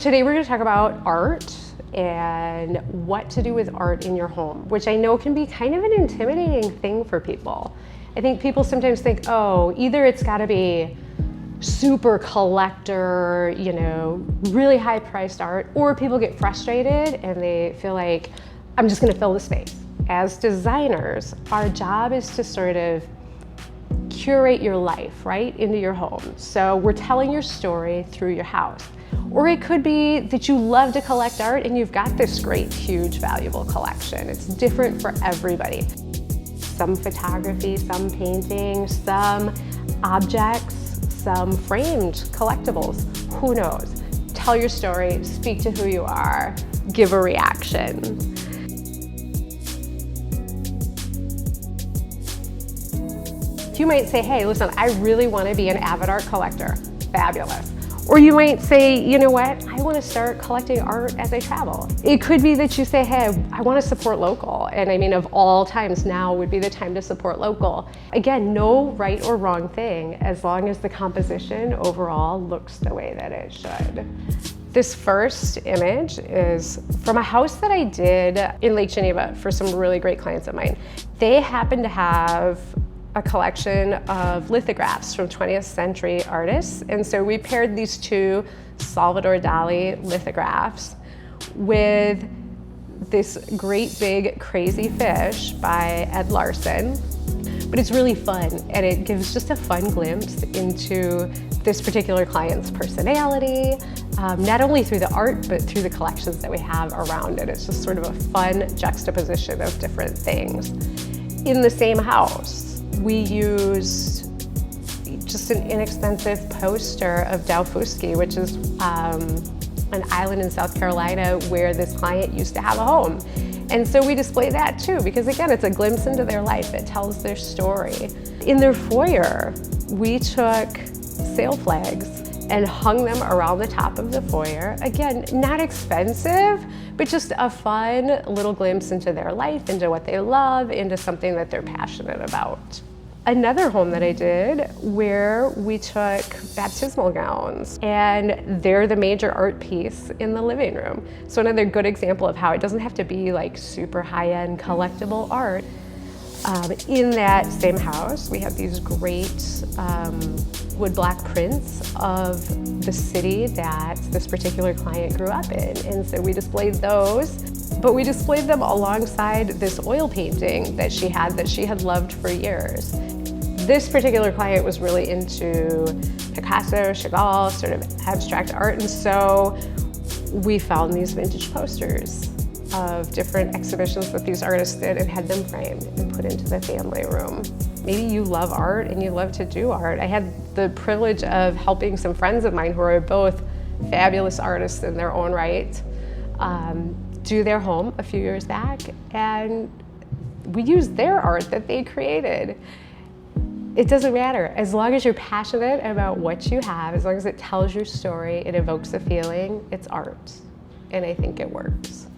Today we're going to talk about art and what to do with art in your home, which I know can be kind of an intimidating thing for people. I think people sometimes think, oh, either it's got to be super collector, really high priced art, or people get frustrated and they feel like, I'm just going to fill the space. As designers, our job is to sort of curate your life, right, into your home. So we're telling your story through your house. Or it could be that you love to collect art and you've got this great, huge, valuable collection. It's different for everybody. Some photography, some painting, some objects, some framed collectibles. Who knows? Tell your story, speak to who you are, give a reaction. You might say, hey, listen, I really want to be an avid art collector. Fabulous. Or you might say, you know what, I want to start collecting art as I travel. It could be that you say, hey, I want to support local. And I mean, of all times, now would be the time to support local. Again, no right or wrong thing, as long as the composition overall looks the way that it should. This first image is from a house that I did in Lake Geneva for some really great clients of mine. They happen to have a collection of lithographs from 20th century artists. And so we paired these two Salvador Dali lithographs with this great big crazy fish by Ed Larson. But it's really fun, and it gives just a fun glimpse into this particular client's personality, not only through the art, but through the collections that we have around it. It's just sort of a fun juxtaposition of different things. In the same house, we used just an inexpensive poster of Dowfuski, which is an island in South Carolina where this client used to have a home. And so we display that too, because again, it's a glimpse into their life. It tells their story. In their foyer, we took sail flags and hung them around the top of the foyer. Again, not expensive, but just a fun little glimpse into their life, into what they love, into something that they're passionate about. Another home that I did where we took baptismal gowns, and they're the major art piece in the living room. So another good example of how it doesn't have to be like super high-end collectible art. In that same house, we have these great woodblock prints of the city that this particular client grew up in. And so we displayed those, but we displayed them alongside this oil painting that she had loved for years. This particular client was really into Picasso, Chagall, sort of abstract art, and so we found these vintage posters of different exhibitions that these artists did and had them framed and put into the family room. Maybe you love art and you love to do art. I had the privilege of helping some friends of mine who are both fabulous artists in their own right do their home a few years back, and we used their art that they created. It doesn't matter, as long as you're passionate about what you have, as long as it tells your story, it evokes a feeling, it's art, and I think it works.